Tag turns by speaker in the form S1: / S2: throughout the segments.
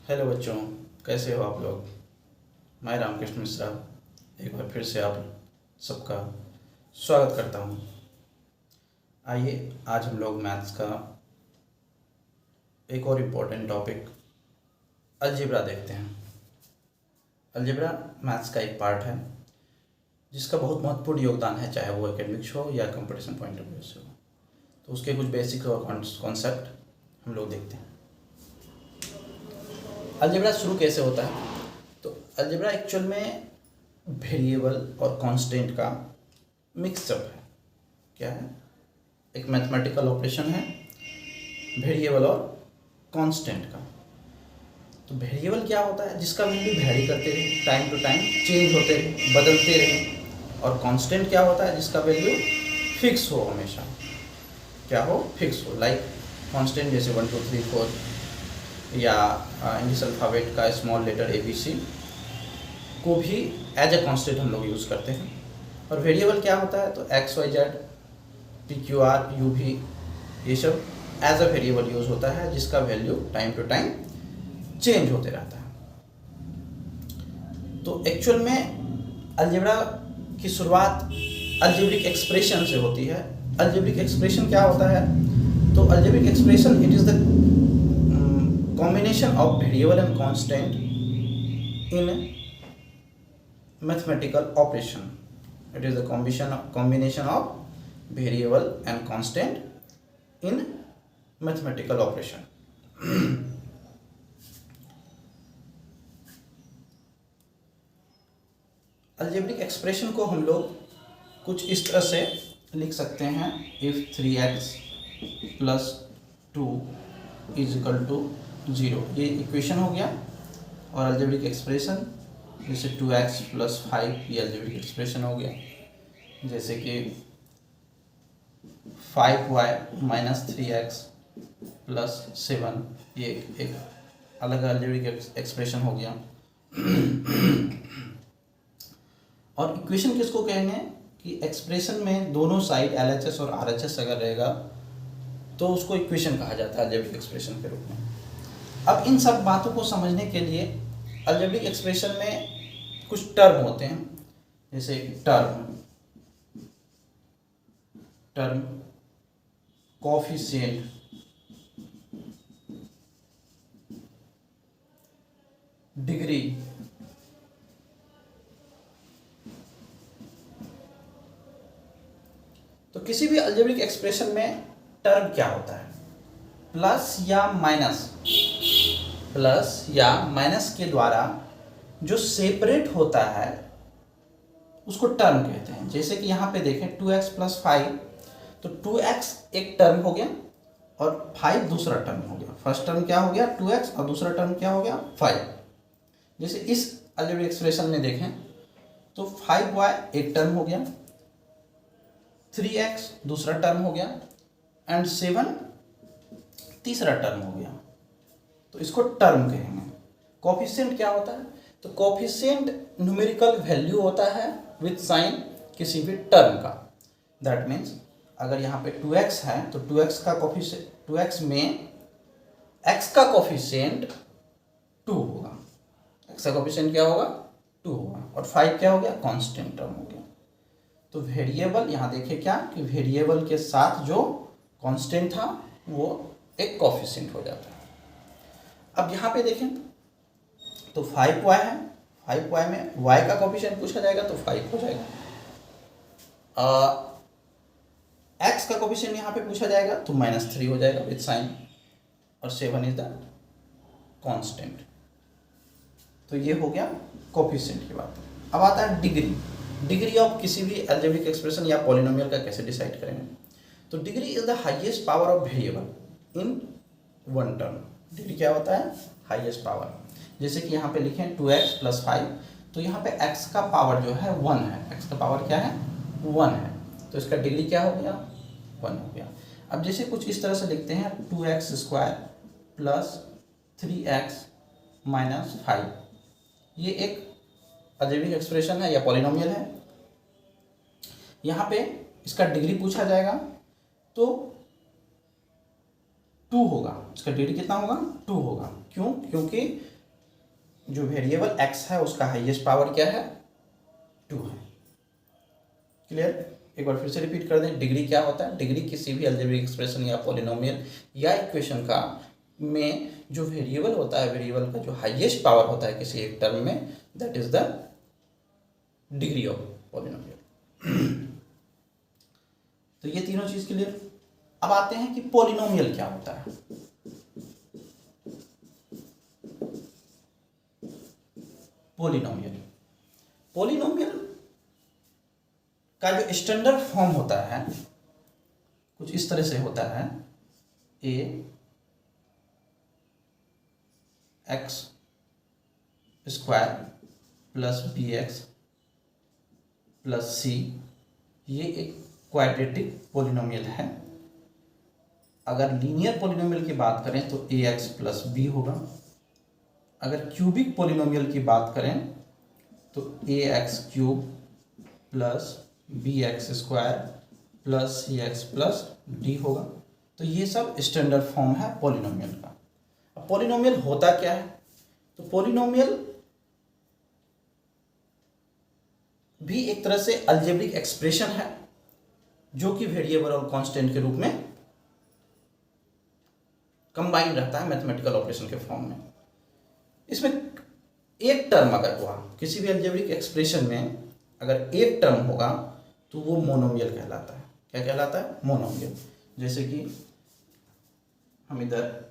S1: Hello बच्चों, कैसे हो आप लोग। मैं रामकृष्ण मिश्रा एक बार फिर से आप सबका स्वागत करता हूँ। आइए आज हम लोग मैथ्स का एक और इम्पोर्टेंट टॉपिक अलजेब्रा देखते हैं। अलजेब्रा मैथ्स का एक पार्ट है जिसका बहुत महत्वपूर्ण योगदान है, चाहे वो एकेडमिक्स हो या कंपटीशन पॉइंट ऑफ व्यू से हो। तो उसके कुछ बेसिक और कॉन्सेप्ट हम लोग देखते हैं। अलजेब्रा शुरू कैसे होता है? तो अलजेब्रा एक्चुअल में वेरिएबल और कांस्टेंट का मिक्सअप है। क्या है? एक मैथमेटिकल ऑपरेशन है वेरिएबल और कांस्टेंट का। तो वेरिएबल क्या होता है? जिसका वैल्यू वैरी करते रहे, टाइम टू टाइम चेंज होते रहे, बदलते रहे। और कांस्टेंट क्या होता है? जिसका वैल्यू फिक्स हो, हमेशा क्या हो? फिक्स हो। लाइक कांस्टेंट जैसे 1 2 3 4 या इंग्लिश अल्फ़ाबेट का स्मॉल लेटर ABC को भी एज ए कांस्टेंट हम लोग यूज़ करते हैं। और वेरिएबल क्या होता है? तो XYZ PQR UV ये सब एज अ वेरिएबल यूज़ होता है, जिसका value time to time change होते रहता है। तो एक्चुअल में अलजेब्रा की शुरुआत अलजेब्रिक एक्सप्रेशन से होती है। अलजेब्रिक एक्सप्रेशन क्या होता है? तो algebraic expression it is the combination of variable and constant in mathematical operation. It is the combination of variable and constant in mathematical operation. algebraic expression को हम लोग कुछ इस तरह से लिख सकते हैं। if 3x plus 2 is equal to 0, ये इक्वेशन हो गया। और अलजेब्रिक एक्सप्रेशन जैसे 2x plus 5, ये अलजेब्रिक एक्सप्रेशन हो गया। जैसे कि 5y minus 3x plus 7, ये एक अलग अलजेब्रिक एक्सप्रेशन हो गया। और इक्वेशन किसको कहेंगे? कि एक्सप्रेशन में दोनों साइड LHS और RHS अगर रहेगा तो उसको इक्वेशन कहा जाता है अलजेब्रिक एक्सप्रेशन के रूप में। अब इन सब बातों को समझने के लिए अलजेब्रिक एक्सप्रेशन में कुछ टर्म होते हैं, जैसे टर्म कोफिशिएंट, डिग्री, तो किसी भी अलजेब्रिक एक्सप्रेशन में टर्म क्या होता है? प्लस या माइनस के द्वारा जो सेपरेट होता है उसको टर्म कहते हैं। जैसे कि यहाँ पे देखें 2x plus 5, तो 2x एक टर्म हो गया और 5 दूसरा टर्म हो गया। फर्स्ट टर्म क्या हो गया? 2x, और दूसरा टर्म क्या हो गया? 5। जैसे इस अलजेब्रिक एक्सप्रेशन में देखें तो 5y एक टर्म हो गया, 3x दूसरा टर्म हो गया एंड 7 तीसरा टर्म हो गया। तो इसको टर्म कहेंगे। कोफिशिएंट क्या होता है? तो कोफिशिएंट न्यूमेरिकल वैल्यू होता है विद साइन किसी भी टर्म का। दैट मीन्स अगर यहाँ पे 2x है तो 2x का कोफिशिएंट, 2x में x का कोफिशिएंट 2 होगा। x का कोफिशिएंट क्या होगा? 2 होगा। और 5 क्या हो गया? कांस्टेंट टर्म हो गया। तो वेरिएबल यहाँ देखिए क्या कि वेरिएबल के साथ जो कांस्टेंट था वो एक कोफिशिएंट हो जाता है। अब यहाँ पे देखें तो 5y है, 5y में y का कोफिशिएंट पूछा जाएगा तो 5 हो जाएगा। x का कोफिशिएंट यहाँ पे पूछा जाएगा तो -3 हो जाएगा विद साइन, और 7 इज द कांस्टेंट। तो ये हो गया कोफिशिएंट की बात। अब आता है डिग्री ऑफ किसी भी अलजेब्रिक एक्सप्रेशन या पॉलिनोमियल का कैसे डिसाइड करेंगे? तो degree is the highest power of variable in one term. Degree क्या होता है? Highest power. जैसे कि यहाँ पे लिखें 2x plus 5, तो यहाँ पे x का पावर जो है 1 है। x का पावर क्या है? 1 है। तो इसका डिग्री क्या हो गया? 1 हो गया। अब जैसे कुछ इस तरह से लिखते हैं 2x square plus 3x minus 5, ये एक अलजेब्रिक एक्सप्रेशन है या पॉलिनोमियल है। यहाँ पे इसका डिग्री पूछा जाएगा तो 2 होगा। इसका डिग्री कितना होगा? 2 होगा। क्यों? क्योंकि जो वेरिएबल x है उसका हाईएस्ट पावर क्या है, 2 है। क्लियर? एक बार फिर से रिपीट कर दें, डिग्री क्या होता है, डिग्री किसी भी अलजेब्रिक एक्सप्रेशन या पॉलिनोमियल या इक्वेशन का में जो वेरिएबल होता है, वेरिएबल का जो हाईएस्ट पावर होता है किसी एक टर्म में, that is the degree of polynomial. तो ये तीनों चीज क्लियर। अब आते हैं कि पॉलिनोमियल क्या होता है। पॉलिनोमियल, पॉलिनोमियल का जो स्टैंडर्ड फॉर्म होता है कुछ इस तरह से होता है, A X square plus B x plus C, ये एक क्वाड्रेटिक पॉलिनोमियल है। अगर लीनियर पॉलिनोमियल की बात करें तो ए एक्स प्लस बी होगा। अगर क्यूबिक पॉलिनोमियल की बात करें तो A X cube plus B X square plus C X plus D होगा। तो ये सब स्टैंडर्ड फॉर्म है पॉलिनोमियल का। अब पॉलिनोमियल होता क्या है, तो पॉलिनोमियल भी एक तरह से अलजेब्रिक एक्सप्रेशन है जो कि वेरिएबल और कांस्टेंट के रूप में कंबाइन रहता है मैथमेटिकल ऑपरेशन के फॉर्म में। इसमें एक टर्म अगर हुआ किसी भी अलजेब्रिक एक्सप्रेशन में, अगर एक टर्म होगा तो वो मोनोमियल कहलाता है। क्या कहलाता है? मोनोमियल। जैसे कि हम इधर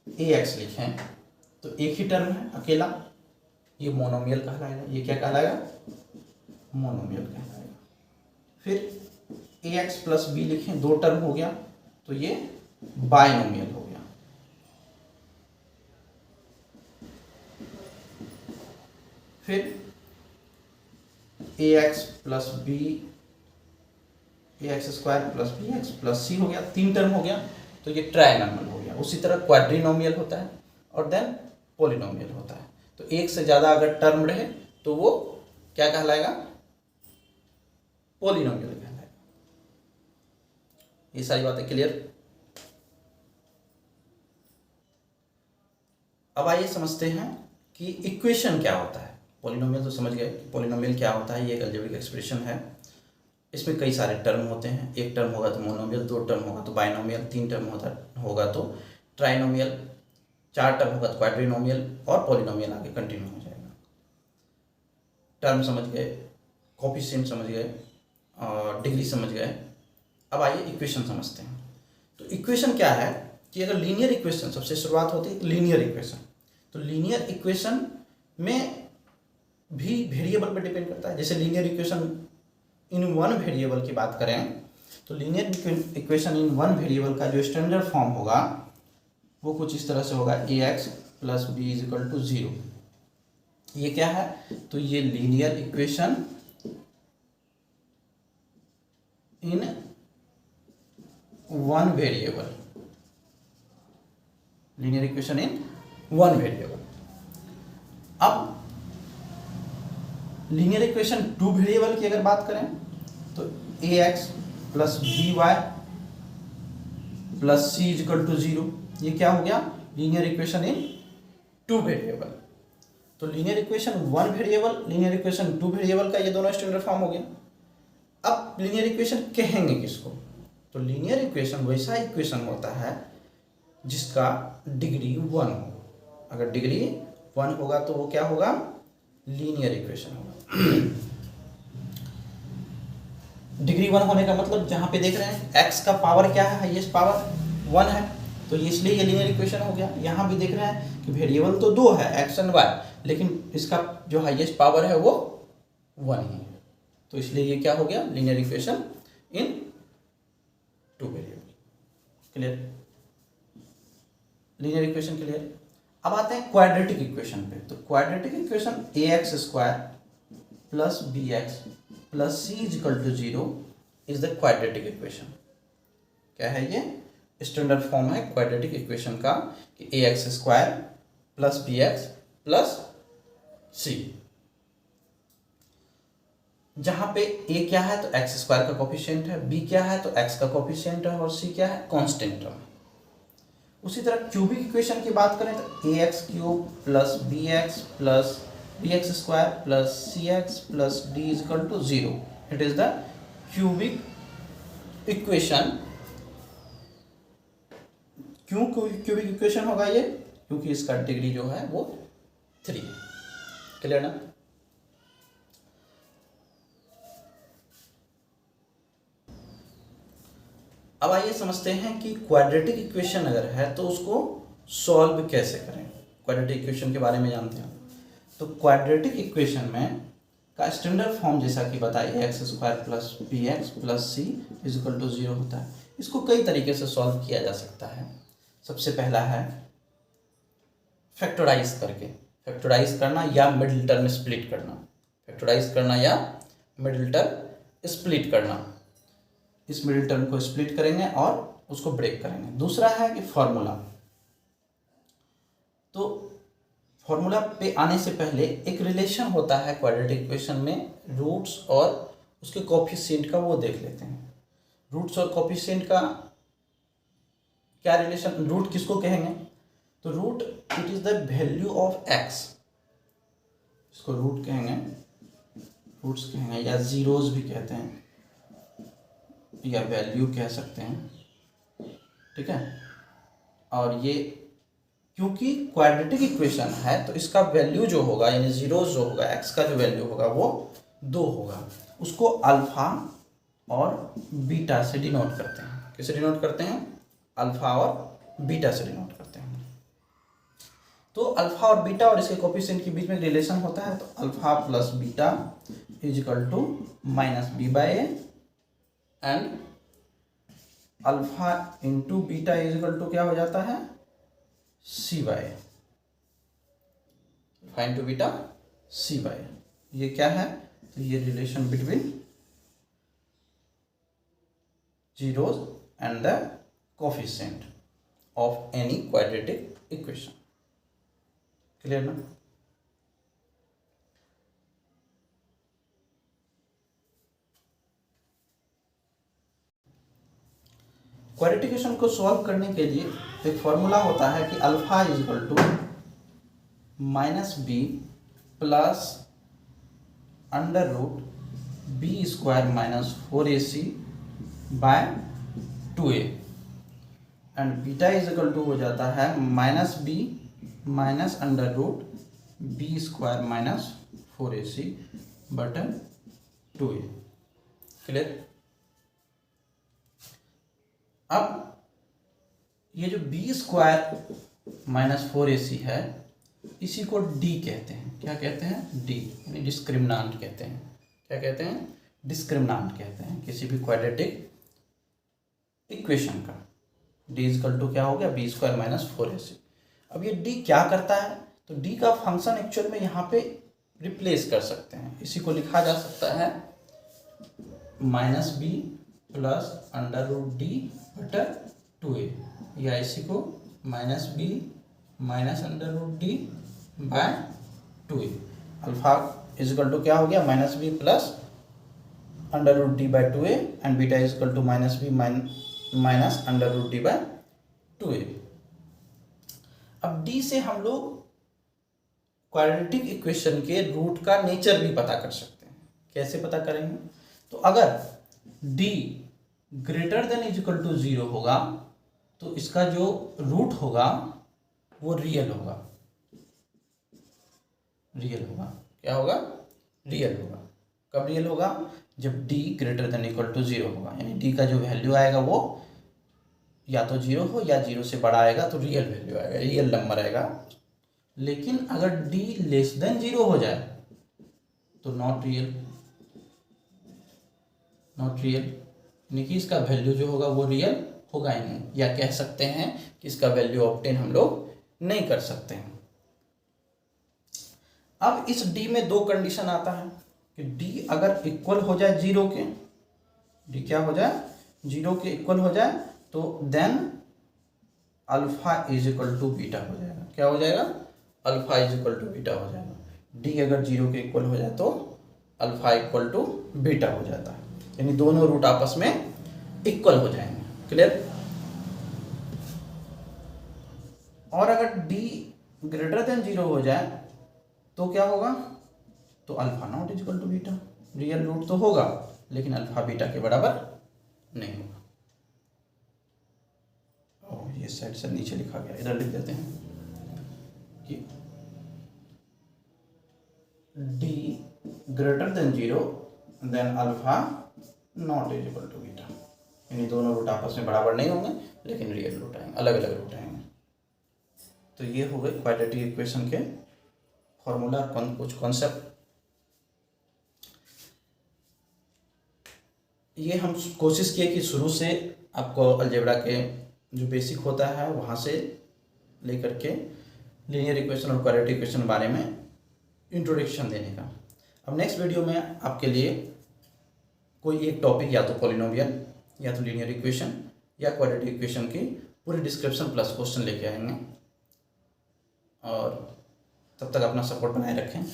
S1: ए एक्स लिखें तो एक ही टर्म है अकेला, ये मोनोमियल कहलाएगा। ये क्या कहलाएगा? मोनोमियल कहलाएगा। फिर ए एक्स प्लस बी लिखें, दो टर्म हो गया तो ये बायनोमियल हो गया। फिर A X plus B, A X square plus B x plus C हो गया, तीन टर्म हो गया तो ये ट्राइनोमियल हो गया। उसी तरह क्वाड्रिनोमियल होता है और देन पॉलिनोमियल होता है। तो एक से ज़्यादा अगर टर्म रहे तो वो क्या कहलाएगा? पॉलिनोमियल कहलाएगा। ये सारी बातें क्लियर। अब आइए समझते हैं कि इक्वेशन क्या होता है। पॉलिनोमियल तो समझ गए कि पॉलिनोमियल क्या होता है। ये एक अलजेब्रिक एक्सप्रेशन है। इसमें कई सारे टर्म होते हैं। एक टर्म होगा तो मोनोमियल, दो टर्म होगा तो बाइनोमियल, तीन टर्म होगा तो ट्राइनोमियल, चार टर्म होगा तो क्वाड्रिनोमियल और पॉलिनोमियल आगे कंटिन्यू हो जाएगा। टर्म समझ गए, कोफिशिएंट समझ गए और डिग्री समझ गए। अब आइए इक्वेशन समझते हैं। तो इक्वेशन क्या है कि अगर लीनियर इक्वेशन, सबसे शुरुआत होती है लीनियर इक्वेशन, तो लीनियर इक्वेशन में भी वेरिएबल पर डिपेंड करता है। जैसे linear equation in one variable की बात करें तो linear equation in one variable का जो स्टैंडर्ड फॉर्म होगा वो कुछ इस तरह से होगा, A X plus B is equal to 0। ये क्या है? तो ये linear equation in one variable, linear equation in one variable. अब लीनियर इक्वेशन टू वेरिएबल की अगर बात करें तो A X plus B Y plus C is equal to 0। ये क्या हो गया? Linear equation in two variable. तो linear equation one variable, linear equation two variable का ये दोनों स्टैंडर्ड फॉर्म हो गया। अब लीनियर इक्वेशन कहेंगे किसको? तो लीनियर इक्वेशन वैसा इक्वेशन होता है जिसका डिग्री 1 हो। अगर डिग्री 1 होगा तो वो क्या होगा? लीनियर इक्वेशन होगा। डिग्री 1 होने का मतलब जहां पे देख रहे हैं x का पावर क्या है, हाईएस्ट पावर 1 है, तो इसलिए ये लीनियर इक्वेशन हो गया। यहाँ भी देख रहे हैं कि वेरिएबल तो 2 है, x एंड y, लेकिन इसका जो हाईएस्ट पावर है वो 1 ही है, तो इसलिए ये क्या हो गया? Linear equation in two variable. Clear? Linear equation clear. अब आते हैं क्वाड्रेटिक इक्वेशन पे। तो quadratic equation A X square plus B x plus C is equal to 0 is the quadratic equation. क्या है ये? स्टैंडर्ड फॉर्म है क्वाड्रेटिक इक्वेशन का कि A X square plus B x plus C, जहां पे ए क्या है तो एक्स स्क्वायर का कोफिशिएंट है, बी क्या है तो एक्स का कोफिशिएंट है और सी क्या है? Constant term. उसी तरह क्यूबिक इक्वेशन की बात करें तो A X cube plus B X square plus C X plus D is equal to 0, it is the cubic equation. क्यों क्यूबिक इक्वेशन होगा ये? क्योंकि इसका डिग्री जो है वो 3। क्लियर ना? अब आइए समझते हैं कि क्वाड्रेटिक इक्वेशन अगर है तो उसको सॉल्व कैसे करें। क्वाड्रेटिक इक्वेशन के बारे में जानते हैं। तो क्वाड्रेटिक इक्वेशन में का स्टैंडर्ड फॉर्म जैसा कि बताइए x square plus B x plus c is equal to 0 होता है। इसको कई तरीके से सॉल्व किया जा सकता है। सबसे पहला है फैक्टराइज करके, फैक्टराइज करना या मिडिल टर्म स्प्लिट करना, फैक्टराइज करना या मिडिल टर्म स्प्लिट करना। इस मिडिल टर्म को स्प्लिट करेंगे और उसको ब्रेक करेंगे। दूसरा है कि फॉर्मूला। तो फॉर्मूला पे आने से पहले एक रिलेशन होता है क्वाड्रेटिक इक्वेशन में, रूट्स और उसके कोफिशिएंट का, वो देख लेते हैं। रूट्स और कोफिशिएंट का क्या रिलेशन, रूट किसको कहेंगे? तो root it is the value of x, इसको रूट कहेंगे, रूट्स कहेंगे या जीरोस भी कहते हैं या वैल्यू कह सकते हैं। ठीक है। और ये क्योंकि क्वाड्रेटिक इक्वेशन है तो इसका वैल्यू जो होगा यानी जीरोस जो होगा, एक्स का जो वैल्यू होगा वो 2 होगा। उसको अल्फा और बीटा से डिनोट करते हैं। किसे डिनोट करते हैं? अल्फा और बीटा से डिनोट करते हैं। तो अल्फा और बीटा और इसके कोफिशिएंट के बीच में रिलेशन होता है। तो alpha plus beta is equal to minus B by A and alpha into beta is equal to क्या हो जाता है? C by, alpha into beta C by. ये क्या है? तो ये relation between zeros and the coefficient of any quadratic equation. Clear ना? क्वाड्रेटिक इक्वेशन को सॉल्व करने के लिए एक फॉर्मूला होता है कि alpha is equal to minus B plus under root b square minus 4ac by 2a and beta is equal to हो जाता है minus B minus under root b square minus 4ac button 2a। Clear? अब ये जो B square minus 4ac है इसी को D कहते हैं। क्या कहते हैं? डी यानी डिस्क्रिमिनांट कहते हैं। क्या कहते हैं? डिस्क्रिमिनांट कहते हैं किसी भी क्वाड्रेटिक इक्वेशन का। डी इजकल टू क्या हो गया? B square minus 4ac। अब ये डी क्या करता है? तो डी का फंक्शन एक्चुअल में यहाँ पे रिप्लेस कर सकते हैं। इसी को लिखा जा सकता है minus B plus under root D बटर 2a, या इसी को minus B minus under root D by 2a। Alpha equal to क्या हो गया? Minus B plus under root D by 2a and beta equal to minus B minus under root D by 2a। अब D से हम लोग quadratic equation के root का nature भी पता कर सकते हैं। कैसे पता करेंगे? तो अगर D greater than equal to 0 होगा तो इसका जो रूट होगा वो रियल होगा। रियल होगा। क्या होगा? रियल होगा। कब रियल होगा? जब d greater than equal to 0 होगा, यानी d का जो वैल्यू आएगा वो या तो 0 हो या 0 से बड़ा आएगा तो रियल वैल्यू आएगा, रियल नंबर आएगा। लेकिन अगर d लेस देन 0 हो जाए तो नॉट रियल, नॉट रियल यानी कि इसका वैल्यू जो होगा वो रियल होगा ही नहीं, या कह सकते हैं कि इसका वैल्यू ऑब्टेन हम लोग नहीं कर सकते हैं। अब इस d में 2 कंडीशन आता है कि d अगर इक्वल हो जाए 0 के, d क्या हो जाए? 0 के इक्वल हो जाए तो then alpha is equal to beta हो जाएगा। क्या हो जाएगा? Alpha is equal to beta हो जाएगा। d अगर 0 के इक्वल हो जाए तो अल्फा इक्वल टू बीटा हो जाता है, यानी दोनों रूट आपस में इक्वल हो जाएंगे। क्लियर? और अगर डी ग्रेटर देन 0 हो जाए तो क्या होगा, तो alpha not equal to beta. Real root तो होगा लेकिन अल्फा बीटा के बराबर नहीं होगा। ओह, ये साइड से नीचे लिखा गया, इधर लिख देते हैं कि D greater than 0 then alpha not equal to beta. यानी दोनों रूट आपस में बराबर नहीं होंगे लेकिन रियल रूट आएंगे, अलग अलग रूट आएंगे। तो ये हो गए क्वाड्रेटिक इक्वेशन के फॉर्मूला, कुछ कॉन्सेप्ट। ये हम कोशिश किए कि शुरू से आपको अलजेब्रा के जो बेसिक होता है वहाँ से लेकर के लीनियर इक्वेशन और क्वाड्रेटिक इक्वेशन के बारे में इंट्रोडक्शन देने का। अब नेक्स्ट वीडियो में आपके लिए कोई एक टॉपिक, या तो पॉलिनोमियल या तो लीनियर इक्वेशन या क्वाड्रेटिक इक्वेशन की पूरी डिस्क्रिप्शन प्लस क्वेश्चन लेके आएंगे। और तब तक अपना सपोर्ट बनाए रखें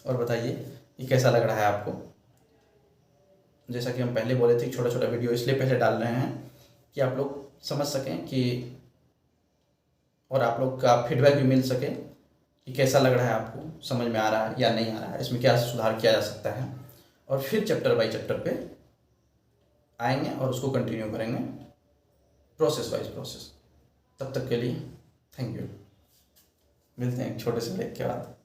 S1: और बताइए ये कैसा लग रहा है आपको। जैसा कि हम पहले बोले थे, छोटा छोटा वीडियो इसलिए पहले डाल रहे हैं कि आप लोग समझ सकें कि, और आप लोग का फीडबैक भी मिल सके कि कैसा लग रहा है आपको, समझ में आ रहा है या नहीं आ रहा है, इसमें क्या सुधार किया जा सकता है। और फिर चैप्टर बाय चैप्टर पे आएंगे और उसको कंटिन्यू करेंगे प्रोसेस वाइज प्रोसेस। तब तक के लिए थैंक यू। मिलते हैं एक छोटे से ब्रेक के बाद।